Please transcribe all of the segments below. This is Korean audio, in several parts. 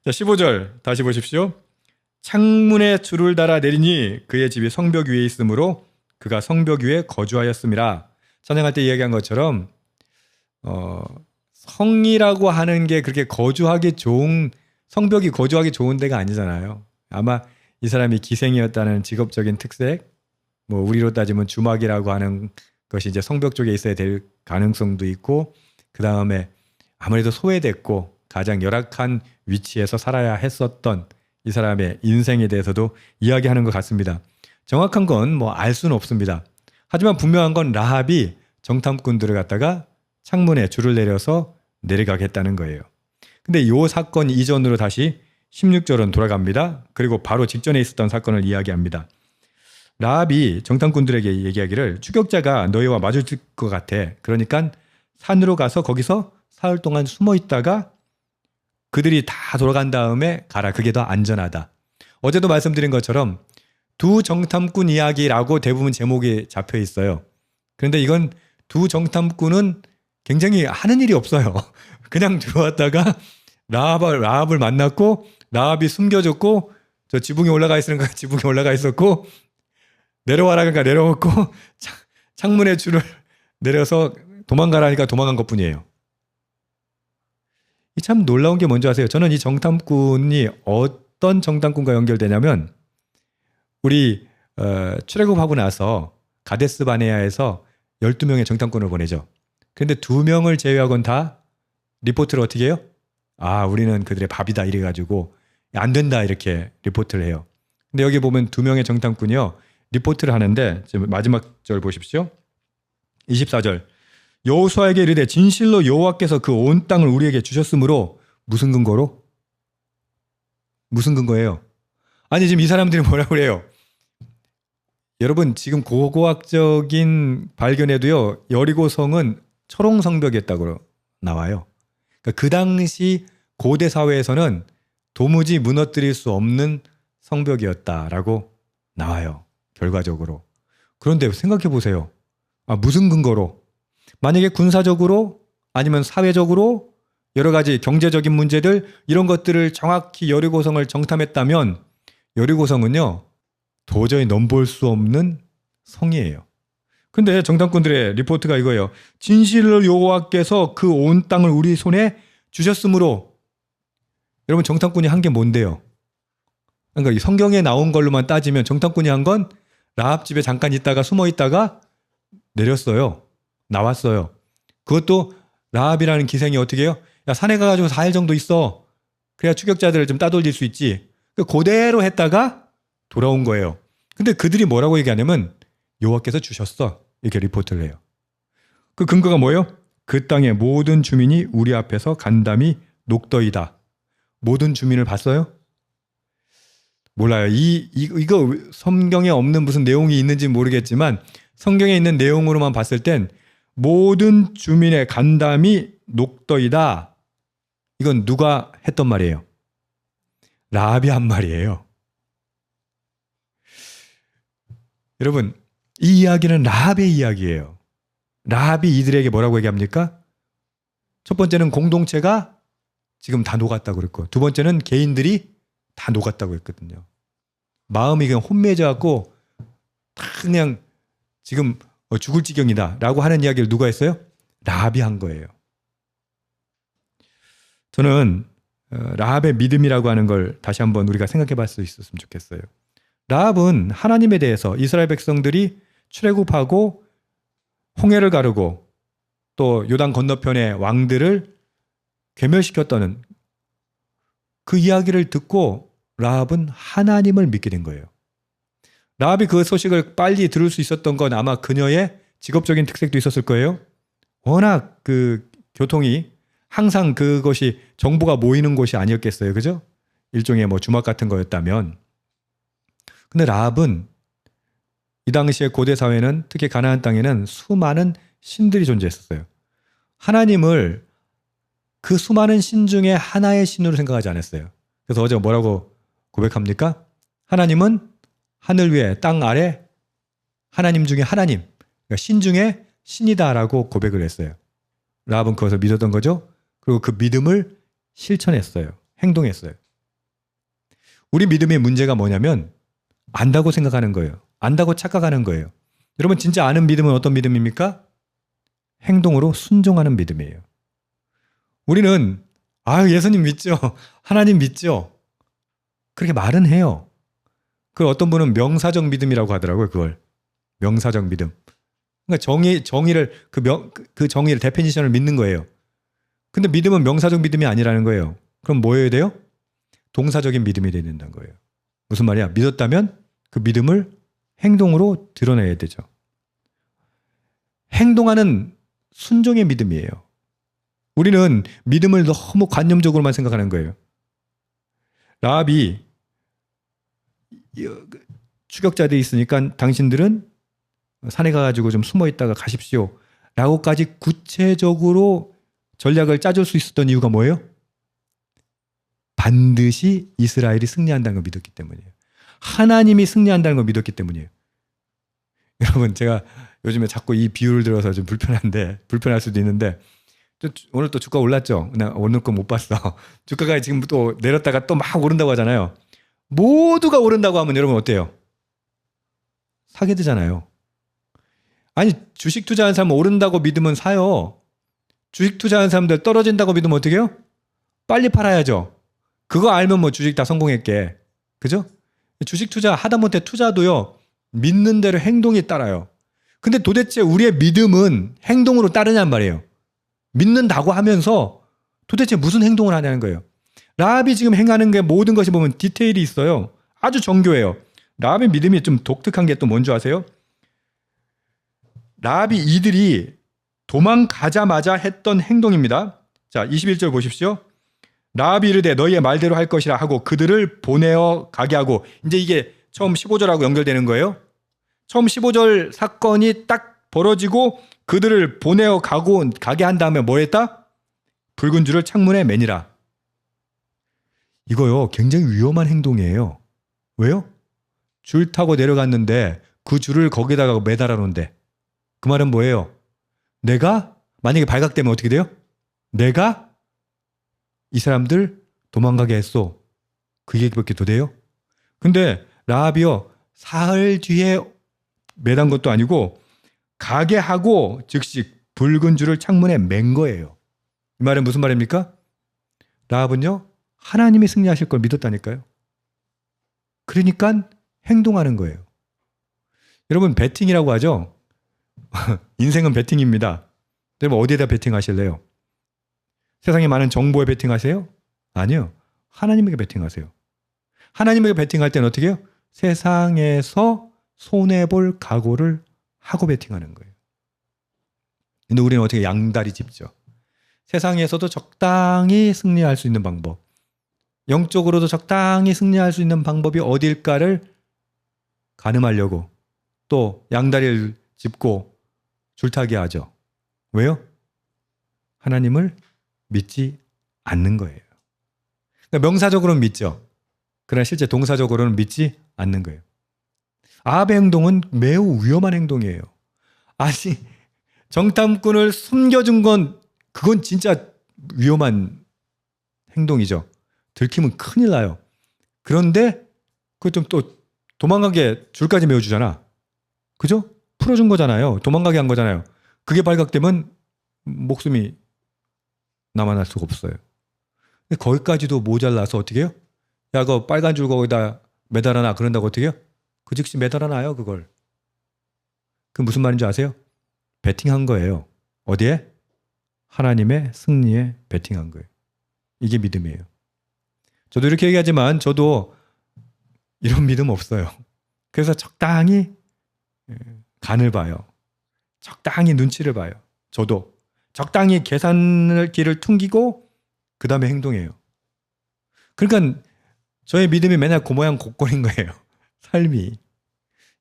자, 15절 다시 보십시오. 창문에 줄을 달아 내리니 그의 집이 성벽 위에 있으므로 그가 성벽 위에 거주하였음이라. 찬양할 때 이야기한 것처럼 성이라고 하는 게 그렇게 거주하기 좋은, 성벽이 거주하기 좋은 데가 아니잖아요. 아마 이 사람이 기생이었다는 직업적인 특색, 뭐 우리로 따지면 주막이라고 하는 것이 이제 성벽 쪽에 있어야 될 가능성도 있고, 그 다음에 아무래도 소외됐고 가장 열악한 위치에서 살아야 했었던 이 사람의 인생에 대해서도 이야기하는 것 같습니다. 정확한 건 뭐 알 수는 없습니다. 하지만 분명한 건 라합이 정탐꾼들을 갖다가 창문에 줄을 내려서 내려가겠다는 거예요. 근데 이 사건 이전으로 다시 16절은 돌아갑니다. 그리고 바로 직전에 있었던 사건을 이야기합니다. 라합이 정탐꾼들에게 얘기하기를 추격자가 너희와 마주칠 것 같아. 그러니까 산으로 가서 거기서 사흘 동안 숨어 있다가 그들이 다 돌아간 다음에 가라. 그게 더 안전하다. 어제도 말씀드린 것처럼 두 정탐꾼 이야기라고 대부분 제목이 잡혀 있어요. 그런데 이건 두 정탐꾼은 굉장히 하는 일이 없어요. 그냥 들어왔다가 라합을 만났고 라합이 숨겨졌고 저 지붕에 올라가 있으니까 지붕에 올라가 있었고 내려와라 그러니까 내려왔고 창문에 줄을 내려서 도망가라니까 도망간 것뿐이에요. 이 참 놀라운 게 뭔지 아세요? 저는 이 정탐꾼이 어떤 정탐꾼과 연결되냐면 우리 출애굽하고 나서 가데스 바네아에서 12명의 정탐꾼을 보내죠. 그런데 2명을 제외하고는 다 리포트를 어떻게 해요? 아, 우리는 그들의 밥이다 이래가지고 안 된다 이렇게 리포트를 해요. 근데 여기 보면 2명의 정탐꾼이요. 리포트를 하는데 지금 마지막 절 보십시오. 24절. 여호수아에게 이르되 진실로 여호와께서 그 온 땅을 우리에게 주셨으므로 무슨 근거로? 무슨 근거예요? 아니 지금 이 사람들이 뭐라고 그래요? 여러분 지금 고고학적인 발견에도요. 여리고성은 철옹성벽이었다고 나와요. 그러니까 그 당시 고대 사회에서는 도무지 무너뜨릴 수 없는 성벽이었다라고 나와요. 결과적으로. 그런데 생각해 보세요. 아, 무슨 근거로? 만약에 군사적으로 아니면 사회적으로 여러 가지 경제적인 문제들 이런 것들을 정확히 여리고성을 정탐했다면 여리고성은요. 도저히 넘볼 수 없는 성이에요. 근데 정탐꾼들의 리포트가 이거예요. 진실로 여호와께서 그 온 땅을 우리 손에 주셨으므로. 여러분 정탐꾼이 한 게 뭔데요? 그러니까 이 성경에 나온 걸로만 따지면 정탐꾼이 한 건 라합 집에 잠깐 있다가 숨어 있다가 내렸어요. 나왔어요. 그것도 라합이라는 기생이 어떻게 해요? 야, 산에 가가지고 4일 정도 있어. 그래야 추격자들을 좀 따돌릴 수 있지. 그대로 했다가 돌아온 거예요. 근데 그들이 뭐라고 얘기하냐면 여호와께서 주셨어. 이렇게 리포트를 해요. 그 근거가 뭐예요? 그 땅의 모든 주민이 우리 앞에서 간담이 녹더이다. 모든 주민을 봤어요? 몰라요. 이거 성경에 없는 무슨 내용이 있는지 모르겠지만 성경에 있는 내용으로만 봤을 땐 모든 주민의 간담이 녹더이다. 이건 누가 했던 말이에요? 라합이 한 말이에요. 여러분, 이 이야기는 라합의 이야기예요. 라합이 이들에게 뭐라고 얘기합니까? 첫 번째는 공동체가 지금 다 녹았다고 그랬고 두 번째는 개인들이 다 녹았다고 했거든요. 마음이 그냥 혼미해져갖고 다 그냥 지금 죽을 지경이다 라고 하는 이야기를 누가 했어요? 라합이 한 거예요. 저는 라합의 믿음이라고 하는 걸 다시 한번 우리가 생각해 볼 수 있었으면 좋겠어요. 라합은 하나님에 대해서 이스라엘 백성들이 출애굽하고 홍해를 가르고 또 요단 건너편의 왕들을 괴멸시켰다는 그 이야기를 듣고 라합은 하나님을 믿게 된 거예요. 라합이 그 소식을 빨리 들을 수 있었던 건 아마 그녀의 직업적인 특색도 있었을 거예요. 워낙 그 교통이 항상 그것이 정보가 모이는 곳이 아니었겠어요. 그죠? 일종의 뭐 주막 같은 거였다면. 근데 라합은 이 당시의 고대 사회는 특히 가나안 땅에는 수많은 신들이 존재했었어요. 하나님을 그 수많은 신 중에 하나의 신으로 생각하지 않았어요. 그래서 어제 뭐라고 고백합니까? 하나님은 하늘 위에 땅 아래 하나님 중에 하나님, 그러니까 신 중에 신이다라고 고백을 했어요. 라합은 그것을 믿었던 거죠. 그리고 그 믿음을 실천했어요. 행동했어요. 우리 믿음의 문제가 뭐냐면 안다고 생각하는 거예요. 안다고 착각하는 거예요. 여러분 진짜 아는 믿음은 어떤 믿음입니까? 행동으로 순종하는 믿음이에요. 우리는 예수님 믿죠. 하나님 믿죠. 그렇게 말은 해요. 그 어떤 분은 명사적 믿음이라고 하더라고요. 그걸 명사적 믿음. 그러니까 정의를 그 정의를 데피니션을 믿는 거예요. 근데 믿음은 명사적 믿음이 아니라는 거예요. 그럼 뭐 해야 돼요? 동사적인 믿음이 돼야 된다는 거예요. 무슨 말이야? 믿었다면 그 믿음을 행동으로 드러내야 되죠. 행동하는 순종의 믿음이에요. 우리는 믿음을 너무 관념적으로만 생각하는 거예요. 라합이 추격자들이 있으니까 당신들은 산에 가가지고 좀 숨어 있다가 가십시오. 라고까지 구체적으로 전략을 짜줄 수 있었던 이유가 뭐예요? 반드시 이스라엘이 승리한다는 걸 믿었기 때문이에요. 하나님이 승리한다는 걸 믿었기 때문이에요. 여러분 제가 요즘에 자꾸 이 비유를 들어서 좀 불편할 수도 있는데 오늘 또 주가 올랐죠? 나 오늘 거 못 봤어. 주가가 지금 또 내렸다가 또 막 오른다고 하잖아요. 모두가 오른다고 하면 여러분 어때요? 사게 되잖아요. 아니 주식 투자하는 사람 오른다고 믿으면 사요. 주식 투자하는 사람들 떨어진다고 믿으면 어떻게 해요? 빨리 팔아야죠. 그거 알면 뭐 주식 다 성공했게. 그죠? 주식 투자 하다못해 투자도요. 믿는 대로 행동이 따라요. 근데 도대체 우리의 믿음은 행동으로 따르냔 말이에요. 믿는다고 하면서 도대체 무슨 행동을 하냐는 거예요. 라합이 지금 행하는 게 모든 것이 보면 디테일이 있어요. 아주 정교해요. 라합의 믿음이 좀 독특한 게 또 뭔지 아세요? 라합이 이들이 도망가자마자 했던 행동입니다. 자, 21절 보십시오. 라합이 이르되 너희의 말대로 할 것이라 하고 그들을 보내어 가게 하고, 이제 이게 처음 15절하고 연결되는 거예요. 처음 15절 사건이 딱 벌어지고 그들을 보내어 가게 한 다음에 뭐 했다? 붉은 줄을 창문에 매니라. 이거요 굉장히 위험한 행동이에요. 왜요? 줄 타고 내려갔는데 그 줄을 거기다가 매달아 놓은데, 그 말은 뭐예요? 내가 만약에 발각되면 어떻게 돼요? 내가 이 사람들 도망가게 했어. 그 얘기밖에 더 돼요? 근데 라합이요 사흘 뒤에 매단 것도 아니고 가게 하고 즉시 붉은 줄을 창문에 맨 거예요. 이 말은 무슨 말입니까? 라합은요 하나님이 승리하실 걸 믿었다니까요. 그러니까 행동하는 거예요. 여러분 베팅이라고 하죠. 인생은 베팅입니다. 여러분 어디에다 베팅하실래요? 세상에 많은 정보에 베팅하세요? 아니요. 하나님에게 베팅하세요. 하나님에게 베팅할 때는 어떻게 해요? 세상에서 손해볼 각오를 하고 베팅하는 거예요. 근데 우리는 어떻게 양다리 짚죠. 세상에서도 적당히 승리할 수 있는 방법, 영적으로도 적당히 승리할 수 있는 방법이 어딜까를 가늠하려고 또 양다리를 짚고 줄타기 하죠. 왜요? 하나님을 믿지 않는 거예요. 그러니까 명사적으로는 믿죠. 그러나 실제 동사적으로는 믿지 않는 거예요. 아합의 행동은 매우 위험한 행동이에요. 아니 정탐꾼을 숨겨준 그건 진짜 위험한 행동이죠. 들키면 큰일 나요. 그런데 그거 좀 또 도망가게 줄까지 메워주잖아. 그죠? 풀어준 거잖아요. 도망가게 한 거잖아요. 그게 발각되면 목숨이 남아날 수가 없어요. 근데 거기까지도 모자라서 어떻게 해요? 야, 그거 빨간 줄 거기다 매달아놔. 그런다고 어떻게 해요? 그 즉시 매달아놔요, 그걸. 그 무슨 말인지 아세요? 베팅한 거예요. 어디에? 하나님의 승리에 베팅한 거예요. 이게 믿음이에요. 저도 이렇게 얘기하지만 저도 이런 믿음 없어요. 그래서 적당히 간을 봐요. 적당히 눈치를 봐요. 저도 적당히 계산기를 퉁기고 그 다음에 행동해요. 그러니까 저의 믿음이 맨날 그 모양 곡골인 거예요. 삶이.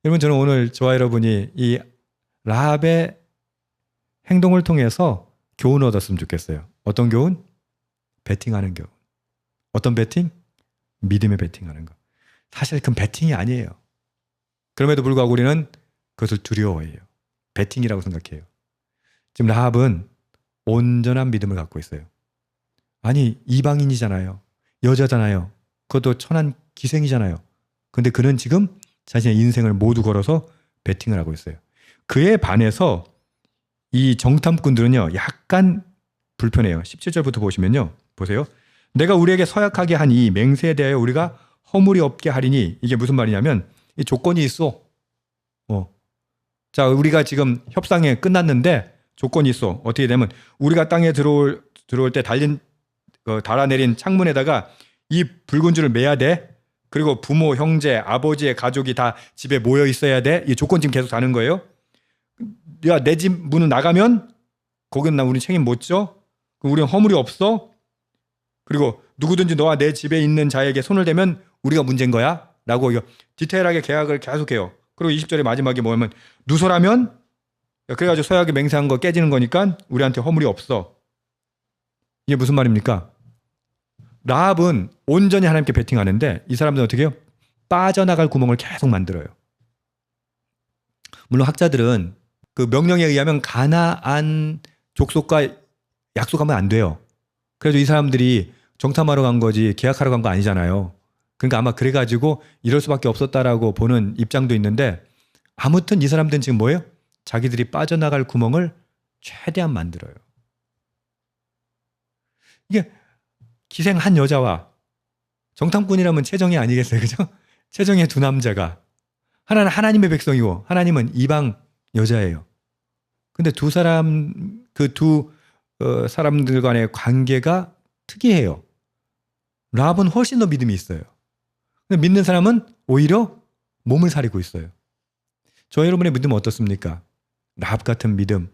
여러분 저는 오늘 저와 여러분이 이 라합의 행동을 통해서 교훈을 얻었으면 좋겠어요. 어떤 교훈? 베팅하는 교훈. 어떤 베팅? 믿음의 베팅하는 거. 사실 그건 베팅이 아니에요. 그럼에도 불구하고 우리는 그것을 두려워해요. 베팅이라고 생각해요. 지금 라합은 온전한 믿음을 갖고 있어요. 아니 이방인이잖아요. 여자잖아요. 그것도 천한 기생이잖아요. 근데 그는 지금 자신의 인생을 모두 걸어서 베팅을 하고 있어요. 그에 반해서 이 정탐꾼들은요, 약간 불편해요. 17절부터 보시면요. 보세요. 내가 우리에게 서약하게 한 이 맹세에 대하여 우리가 허물이 없게 하리니, 이게 무슨 말이냐면 이 조건이 있어. 자, 우리가 지금 협상에 끝났는데 조건이 있어. 어떻게 되면 우리가 땅에 들어올 때 달아내린 창문에다가 이 붉은 줄을 매야 돼. 그리고 부모, 형제, 아버지의 가족이 다 집에 모여 있어야 돼. 이 조건 지금 계속 다는 거예요. 야, 내 집 문을 나가면 거기는 우리 책임 못 져. 우리는 허물이 없어. 그리고 누구든지 너와 내 집에 있는 자에게 손을 대면 우리가 문제인 거야. 라고 이거 디테일하게 계약을 계속해요. 그리고 20절의 마지막에 뭐냐면 누설하면, 그래가지고 서약에 맹세한 거 깨지는 거니까 우리한테 허물이 없어. 이게 무슨 말입니까? 라합은 온전히 하나님께 베팅하는데 이 사람들은 어떻게 해요? 빠져나갈 구멍을 계속 만들어요. 물론 학자들은 그 명령에 의하면 가나안 족속과 약속하면 안 돼요. 그래도 이 사람들이 정탐하러 간 거지 계약하러 간 거 아니잖아요. 그러니까 아마 그래가지고 이럴 수밖에 없었다라고 보는 입장도 있는데, 아무튼 이 사람들은 지금 뭐예요? 자기들이 빠져나갈 구멍을 최대한 만들어요. 이게 기생 한 여자와 정탐꾼이라면 최정이 아니겠어요, 그죠? 최정의 두 남자가, 하나는 하나님의 백성이고 하나님은 이방 여자예요. 근데 두 사람들 간의 관계가 특이해요. 라합은 훨씬 더 믿음이 있어요. 근데 믿는 사람은 오히려 몸을 사리고 있어요. 저 여러분의 믿음은 어떻습니까? 라합 같은 믿음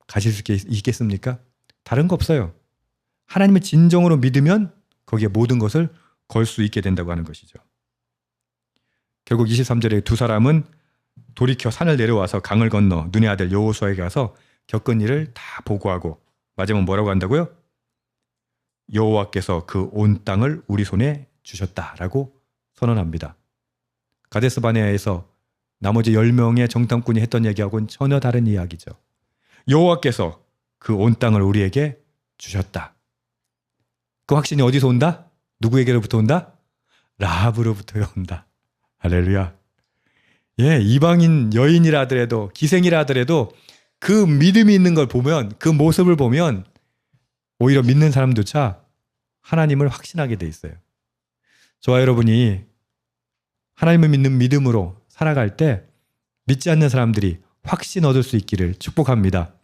가질 수 있겠습니까? 다른 거 없어요. 하나님을 진정으로 믿으면 거기에 모든 것을 걸 수 있게 된다고 하는 것이죠. 결국 23절에 두 사람은 돌이켜 산을 내려와서 강을 건너 눈의 아들 여호수아에게 가서 겪은 일을 다 보고하고 마지막 뭐라고 한다고요? 여호와께서 그 온 땅을 우리 손에 주셨다라고 선언합니다. 가데스 바네아에서 나머지 10명의 정탐꾼이 했던 얘기하고는 전혀 다른 이야기죠. 여호와께서 그 온 땅을 우리에게 주셨다. 그 확신이 어디서 온다? 누구에게로부터 온다? 라합으로부터 온다. 할렐루야. 예, 이방인 여인이라 하더라도 기생이라 하더라도 그 믿음이 있는 걸 보면, 그 모습을 보면 오히려 믿는 사람조차 하나님을 확신하게 돼 있어요. 저와 여러분이 하나님을 믿는 믿음으로 살아갈 때 믿지 않는 사람들이 확신 얻을 수 있기를 축복합니다.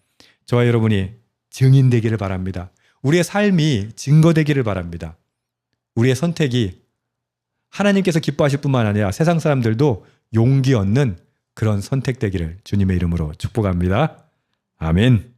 저와 여러분이 증인되기를 바랍니다. 우리의 삶이 증거되기를 바랍니다. 우리의 선택이 하나님께서 기뻐하실 뿐만 아니라 세상 사람들도 용기 얻는 그런 선택되기를 주님의 이름으로 축복합니다. 아멘.